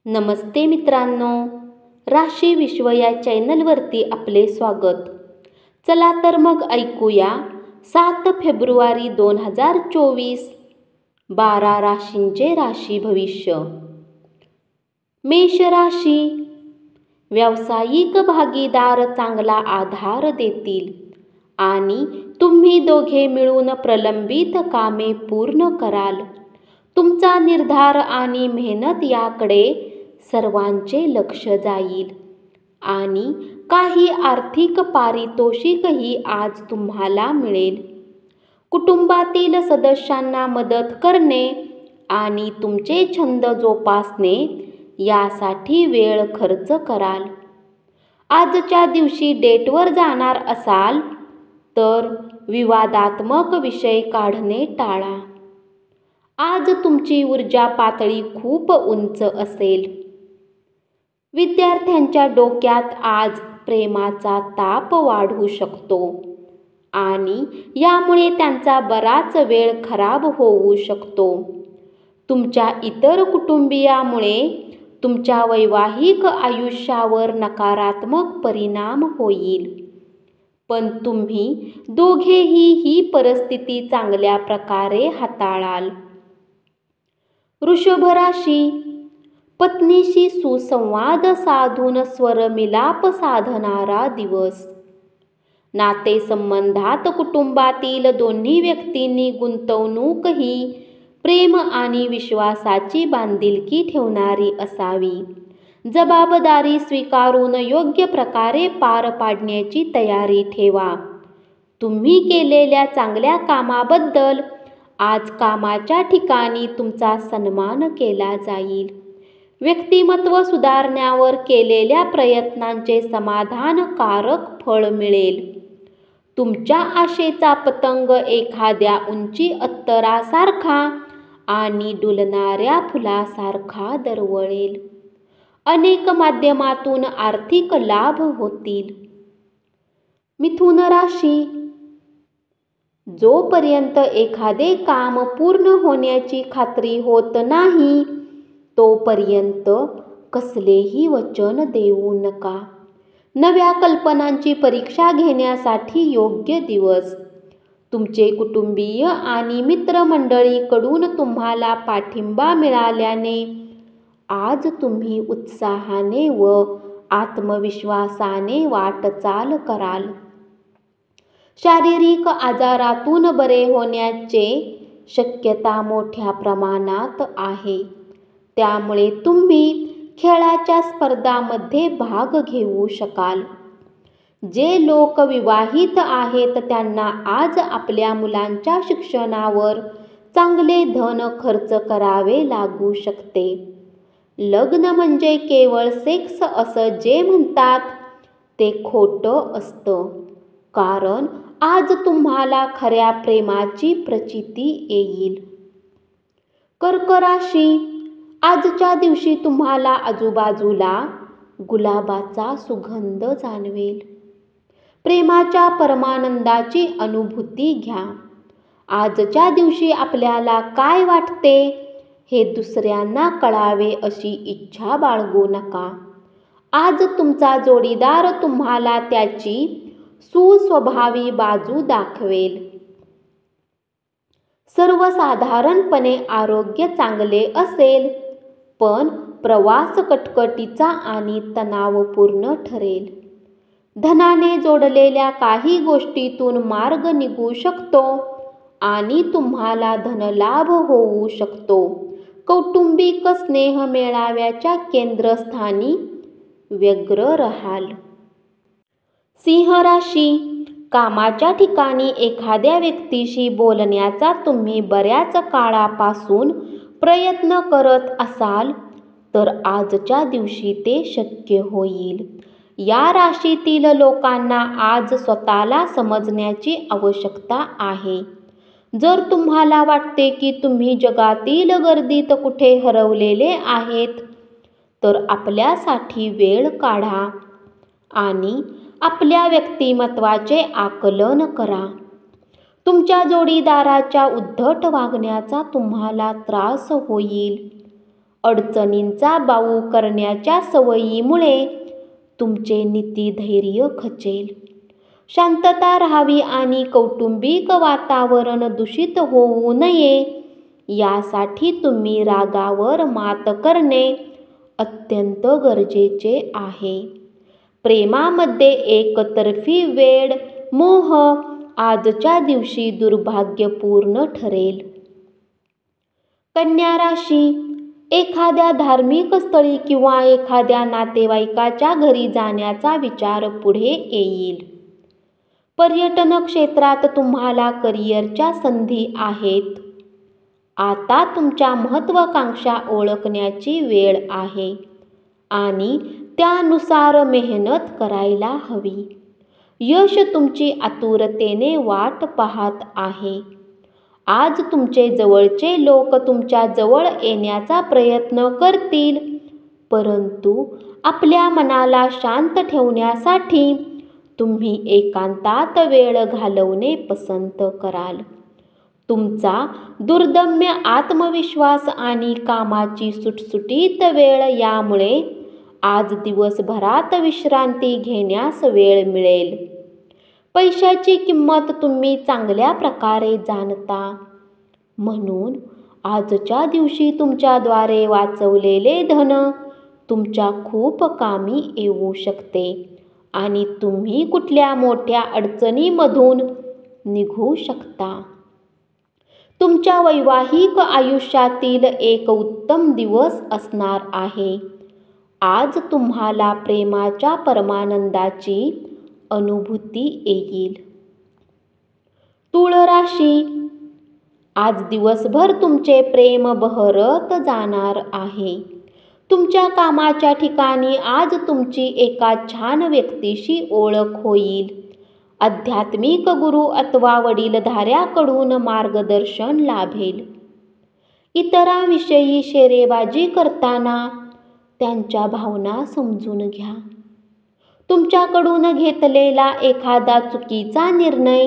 नमस्ते मित्रांनो, राशी विश्व या चॅनलवरती आपले स्वागत. चला तर मग ऐकूया 7 फेब्रुवारी 2024 12 राशींचे राशी भविष्य. मेष राशी. व्यावसायिक भागीदार चांगला आधार देतील आणि तुम्ही दोघे मिळून प्रलंबित कामे पूर्ण कराल. तुमचा निर्धार आणि मेहनत याकडे सर्वांचे लक्ष जाईल आणि काही आर्थिक पारितोषिकही आज तुम्हाला मिळेल. कुटुंबातील सदस्यांना मदत करणे आणि तुमचे छंद जोपासणे यासाठी वेळ खर्च कराल. आजच्या दिवशी डेटवर जाणार असाल तर विवादात्मक विषय काढणे टाळा. आज तुमची ऊर्जा पातळी खूप उंच असेल. विद्यार्थ्यांच्या डोक्यात आज प्रेमाचा ताप वाढू शकतो आणि यामुळे त्यांचा बराच वेळ खराब होऊ शकतो. तुमच्या इतर कुटुंबीयामुळे तुमच्या वैवाहिक आयुष्यावर नकारात्मक परिणाम होईल, पण तुम्ही दोघेही ही परिस्थिती चांगल्या प्रकारे हाताळाल. वृषभ राशी. पत्नीशी सुसंवाद साधून स्वरमिलाप साधणारा दिवस. नातेसंबंधात कुटुंबातील दोन्ही व्यक्तींनी गुंतवणूक ही प्रेम आणि विश्वासाची बांधिलकी ठेवणारी असावी. जबाबदारी स्वीकारून योग्य प्रकारे पार पाडण्याची तयारी ठेवा. तुम्ही केलेल्या चांगल्या कामाबद्दल आज कामाच्या ठिकाणी तुमचा सन्मान केला जाईल. व्यक्तिमत्व सुधारण्यावर केलेल्या प्रयत्नांचे समाधानकारक फळ मिळेल. तुमच्या आशेचा पतंग एखाद्या उंची अत्तरासारखा आणि डुलणाऱ्या फुलासारखा दरवळेल. अनेक माध्यमातून आर्थिक लाभ होतील. मिथुन राशी. जोपर्यंत एखादे काम पूर्ण होण्याची खात्री होत नाही तोपर्यंत कसलेही वचन देऊ नका. नव्या कल्पनांची परीक्षा घेण्यासाठी योग्य दिवस. तुमचे कुटुंबीय आणि मित्रमंडळीकडून तुम्हाला पाठिंबा मिळाल्याने आज तुम्ही उत्साहाने व आत्मविश्वासाने वाटचाल कराल. शारीरिक आजारातून बरे होण्याचे शक्यता मोठ्या प्रमाणात आहे. त्यामुळे तुम्ही खेळाच्या स्पर्धांमध्ये भाग घेऊ शकाल. जे लोक विवाहित आहेत त्यांना आज आपल्या मुलांच्या शिक्षणावर चांगले धन खर्च करावे लागू शकते. लग्न म्हणजे केवळ सेक्स असं जे म्हणतात ते खोटं असतं, कारण आज तुम्हाला खऱ्या प्रेमाची प्रचिती येईल. कर्क राशी. आजच्या दिवशी तुम्हाला आजूबाजूला गुलाबाचा सुगंध जाणवेल. प्रेमाच्या परमानंदाची अनुभूती घ्या. आजच्या दिवशी आपल्याला काय वाटते हे दुसऱ्यांना कळावे अशी इच्छा बाळगू नका. आज तुमचा जोडीदार तुम्हाला त्याची सुस्वभावी बाजू दाखवेल. सर्वसाधारणपणे आरोग्य चांगले असेल, पण प्रवास कटकटीचा आणि तणावपूर्ण ठरेल. धनाने जोडलेल्या काही गोष्टीतून मार्ग निघू शकतो आणि तुम्हाला धनलाभ होऊ शकतो. कौटुंबिक स्नेह मेळाव्याच्या केंद्रस्थानी व्यग्र राहाल. सिंह राशी. कामाच्या ठिकाणी एखाद्या व्यक्तीशी बोलण्याचा तुम्ही बऱ्याच काळापासून प्रयत्न करत असाल तर आजच्या दिवशी ते शक्य होईल. या राशीतील लोकांना आज स्वतःला समजण्याची आवश्यकता आहे. जर तुम्हाला वाटते की तुम्ही जगातील गर्दीत कुठे हरवलेले आहेत तर आपल्यासाठी वेळ काढा आणि आपल्या व्यक्तिमत्वाचे आकलन करा. तुमच्या जोडीदाराच्या उद्धट वागण्याचा तुम्हाला त्रास होईल अडचणींचा बाऊ करण्याच्या सवयीमुळे तुमचे नीतिधैर्य खचेल. शांतता राहावी आणि कौटुंबिक वातावरण दूषित होऊ नये यासाठी तुम्ही रागावर मात करणे अत्यंत गरजेचे आहे. प्रेमामध्ये एकतर्फी वेड, मोह आजच्या दिवशी दुर्भाग्यपूर्ण ठरेल. कन्या राशी, एखाद्या धार्मिक स्थळी किंवा एखाद्या नातेवाईकाच्या घरी जाण्याचा विचार पुढे येईल. पर्यटन क्षेत्रात तुम्हाला करिअरच्या संधी आहेत. आता तुमच्या महत्त्वाकांक्षा ओळखण्याची वेळ आहे आणि त्यानुसार मेहनत करायला हवी. यश तुमची आतुरतेने वाट पाहत आहे. आज तुमचे जवळचे लोक तुमच्या जवळ येण्याचा प्रयत्न करतील, परंतु आपल्या मनाला शांत ठेवण्यासाठी तुम्ही एकांतात वेळ घालवणे पसंत कराल. तुमचा दुर्दम्य आत्मविश्वास आणि कामाची सुटसुटीत वेळ यामुळे आज दिवसभरात विश्रांती घेण्यास वेळ मिळेल. पैशाची किंमत तुम्ही चांगल्या प्रकारे जाणता, म्हणून आजच्या दिवशी तुमच्याद्वारे वाचवलेले धन तुमच्या खूप कामी येऊ शकते आणि तुम्ही कुठल्या मोठ्या अडचणीमधून निघू शकता. तुमच्या वैवाहिक आयुष्यातील एक उत्तम दिवस असणार आहे. आज तुम्हाला प्रेमाच्या परमानंदाची अनुभूती येईल. तुळ राशी, आज दिवसभर तुमचे प्रेम बहरत जाणार आहे. तुमच्या कामाच्या ठिकाणी आज तुमची एका छान व्यक्तीशी ओळख होईल. आध्यात्मिक गुरु अथवा वडीलधाऱ्याकडून मार्गदर्शन लाभेल. इतरांविषयी शेरेबाजी करताना त्यांच्या भावना समजून घ्या. तुमच्याकडून घेतलेला एखादा चुकीचा निर्णय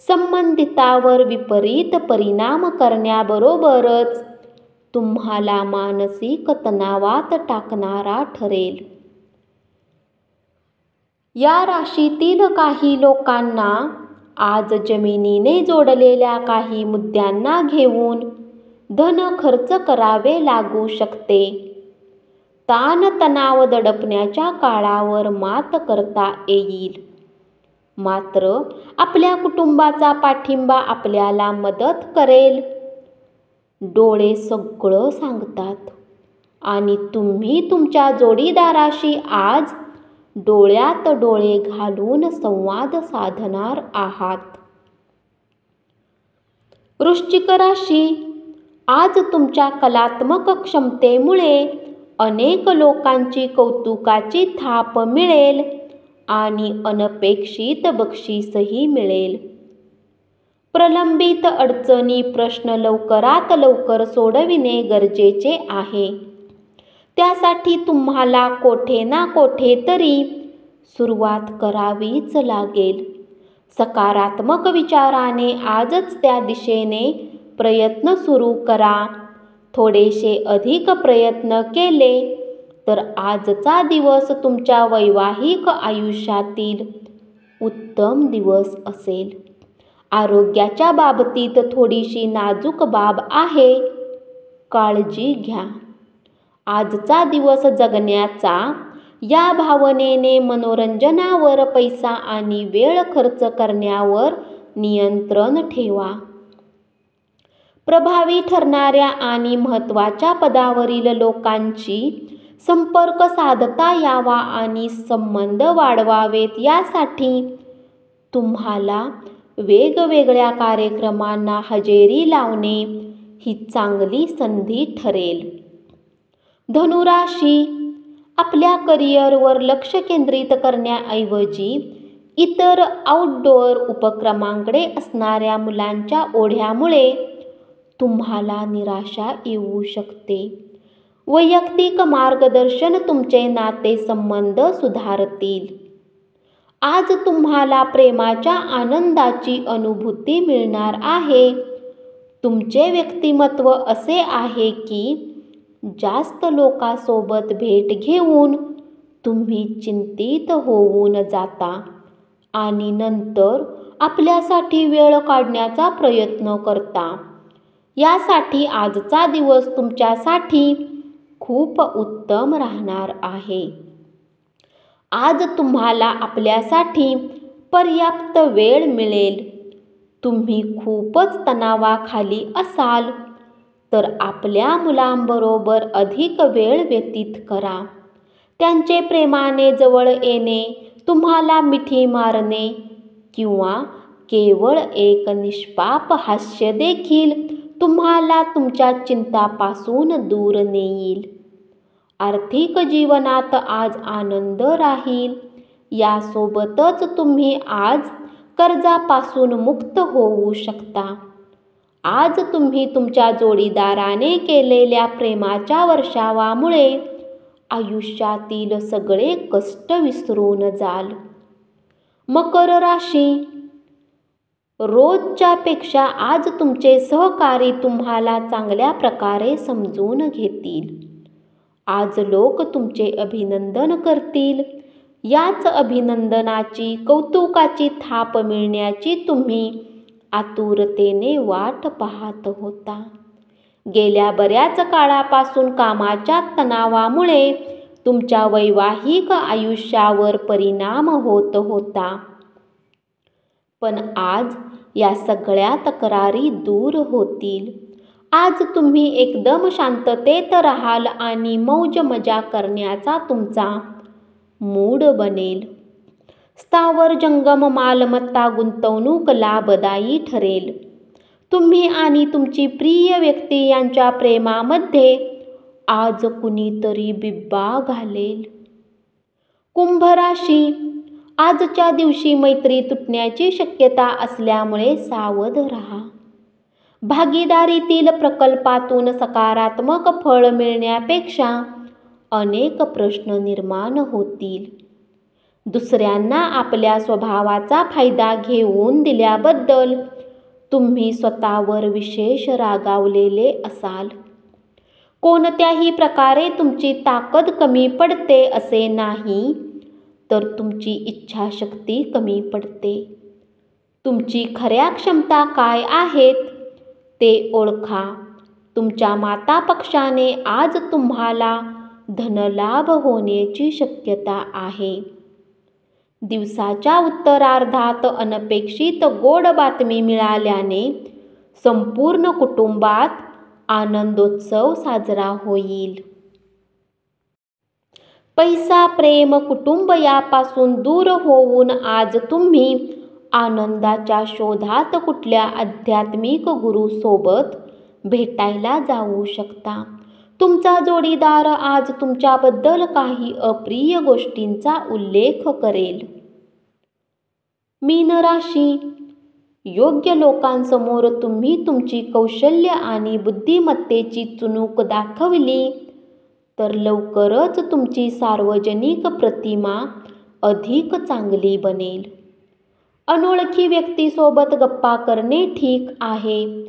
संबंधितावर विपरीत परिणाम करण्याबरोबरच तुम्हाला मानसिक तणावात टाकणारा ठरेल. या राशीतील काही लोकांना आज जमिनीने जोडलेल्या काही मुद्द्यांना घेऊन धन खर्च करावे लागू शकते. ताणतणाव दडपण्याच्या काळावर मात करता येईल. मात्र आपल्या कुटुंबाचा पाठिंबा आपल्याला मदत करेल. डोळे सगळं सांगतात आणि तुम्ही तुमच्या जोडीदाराशी आज डोळ्यात डोळे घालून संवाद साधणार आहात. वृश्चिक राशी, आज तुमच्या कलात्मक क्षमतेमुळे अनेक लोकांची कौतुकाची थाप मिळेल आणि अनपेक्षित बक्षीसही मिळेल. प्रलंबित अडचणी प्रश्न लवकरात लवकर सोडविणे गरजेचे आहे. त्यासाठी तुम्हाला कोठे ना कोठे तरी सुरुवात करावीच लागेल. सकारात्मक विचाराने आजच त्या दिशेने प्रयत्न सुरू करा. थोडेसे अधिक प्रयत्न केले तर आजचा दिवस तुमच्या वैवाहिक आयुष्यातील उत्तम दिवस असेल. आरोग्याच्या बाबतीत थोडीशी नाजूक बाब आहे, काळजी घ्या. आजचा दिवस जगण्याचा या भावनेने मनोरंजनावर पैसा आणि वेळ खर्च करण्यावर नियंत्रण ठेवा. प्रभावी ठरणाऱ्या आणि महत्त्वाच्या पदावरील लोकांची संपर्क साधता यावा आणि संबंध वाढवावेत यासाठी तुम्हाला वेगवेगळ्या कार्यक्रमांना हजेरी लावणे ही चांगली संधी ठरेल. धनुराशी, आपल्या करिअरवर लक्ष केंद्रित करण्याऐवजी इतर आउटडोअर उपक्रमांकडे असणाऱ्या मुलांच्या ओढ्यामुळे तुम्हाला निराशा येऊ शकते. वैयक्तिक मार्गदर्शन तुमचे नातेसंबंध सुधारतील. आज तुम्हाला प्रेमाच्या आनंदाची अनुभूती मिळणार आहे. तुमचे व्यक्तिमत्व असे आहे की जास्त लोकांसोबत भेट घेऊन तुम्ही चिंतित होऊन जाता आणि नंतर आपल्यासाठी वेळ काढण्याचा प्रयत्न करता. यासाठी आजचा दिवस तुमच्यासाठी खूप उत्तम राहणार आहे. आज तुम्हाला आपल्यासाठी पर्याप्त वेळ मिळेल. तुम्ही खूपच तणावाखाली असाल तर आपल्या मुलांबरोबर अधिक वेळ व्यतीत करा. त्यांचे प्रेमाने जवळ येणे, तुम्हाला मिठी मारणे किंवा केवळ एक निष्पाप हास्य देखील तुम्हाला तुमच्या चिंतापासून दूर नेईल. आर्थिक जीवनात आज आनंद राहील. यासोबतच तुम्ही आज कर्जापासून मुक्त होऊ शकता. आज तुम्ही तुमच्या जोडीदाराने केलेल्या प्रेमाच्या वर्षावामुळे आयुष्यातील सगळे कष्ट विसरून जाल. मकर राशी, रोजच्या पेक्षा आज तुमचे सहकारी तुम्हाला चांगल्या प्रकारे समजून घेतील. आज लोक तुमचे अभिनंदन करतील. याच अभिनंदनाची, कौतुकाची थाप मिळण्याची तुम्ही आतुरतेने वाट पाहत होता. गेल्या बऱ्याच काळापासून कामाच्या तणावामुळे तुमच्या वैवाहिक आयुष्यावर परिणाम होत होता. पण आज या सगळ्या तक्रारी दूर होतील. आज तुम्ही एकदम शांततेत राहाल आणि मौज मजा करण्याचा तुमचा मूड बनेल. स्थावर जंगम मालमत्ता गुंतवणूक लाभदायी ठरेल. तुम्ही आणि तुमची प्रिय व्यक्ती यांच्या प्रेमामध्ये आज कुणीतरी बिब्बा घालेल. कुंभ राशी, आजच्या दिवशी मैत्री तुटण्याची शक्यता असल्यामुळे सावध राहा. भागीदारीतील प्रकल्पातून सकारात्मक फळ मिळण्यापेक्षा अनेक प्रश्न निर्माण होतील. दुसऱ्यांना आपल्या स्वभावाचा फायदा घेऊन दिल्याबद्दल तुम्ही स्वतःवर विशेष रागावलेले असाल. कोणत्याही प्रकारे तुमची ताकद कमी पडते असे नाही, तर तुमची इच्छाशक्ती कमी पडते. तुमची खऱ्या क्षमता काय आहेत ते ओळखा. तुमच्या मातापक्षाने आज तुम्हाला धनलाभ होण्याची शक्यता आहे. दिवसाच्या उत्तरार्धात अनपेक्षित गोड बातमी मिळाल्याने संपूर्ण कुटुंबात आनंदोत्सव साजरा होईल. पैसा, प्रेम, कुटुंब यापासून दूर होऊन आज तुम्ही आनंदाच्या शोधात कुठल्या आध्यात्मिक गुरूसोबत भेटायला जाऊ शकता. तुमचा जोडीदार आज तुमच्याबद्दल काही अप्रिय गोष्टींचा उल्लेख करेल. मीन राशी, योग्य लोकांसमोर तुम्ही तुमची कौशल्य आणि बुद्धिमत्तेची चुणूक दाखवली तर लवकरच तुमची सार्वजनिक प्रतिमा अधिक चांगली बनेल. अनोळखी व्यक्तीसोबत गप्पा करणे ठीक आहे,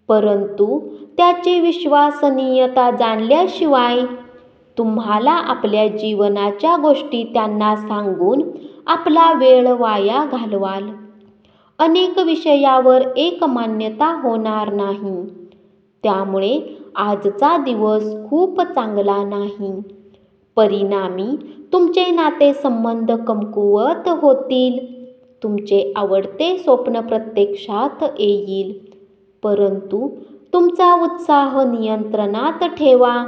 परंतु त्याची विश्वसनीयता जाणल्याशिवाय तुम्हाला आपल्या जीवनाच्या गोष्टी त्यांना सांगून आपला वेळ वाया घालवाल. अनेक विषयावर एकमान्यता होणार नाही, त्यामुळे आजचा दिवस खूप चांगला नाही. परिणामी तुमचे नातेसंबंध कमकुवत होतील. तुमचे आवडते स्वप्न प्रत्यक्षात येईल, परंतु तुमचा उत्साह नियंत्रणात ठेवा,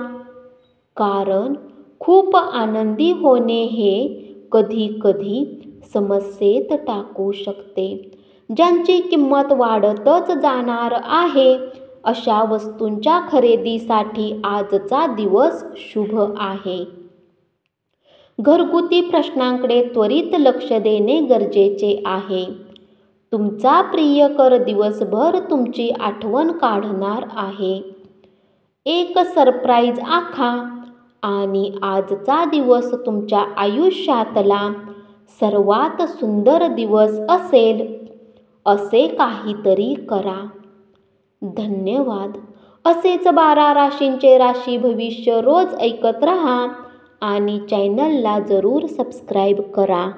कारण खूप आनंदी होणे हे कधी-कधी समस्येत टाकू शकते. ज्यांची किंमत वाढतच जाणार आहे अशा वस्तूंच्या खरेदीसाठी आजचा दिवस शुभ आहे. घरगुती प्रश्नांकडे त्वरित लक्ष देणे गरजेचे आहे. तुमचा प्रियकर दिवसभर तुमची आठवण काढणार आहे. एक सरप्राईज आखा आणि आजचा दिवस तुमच्या आयुष्यातला सर्वात सुंदर दिवस असेल असे काहीतरी करा. धन्यवाद. असेच 12 राशींचे राशी भविष्य रोज ऐकत रहा आणि चॅनलला जरूर सबस्क्राईब करा.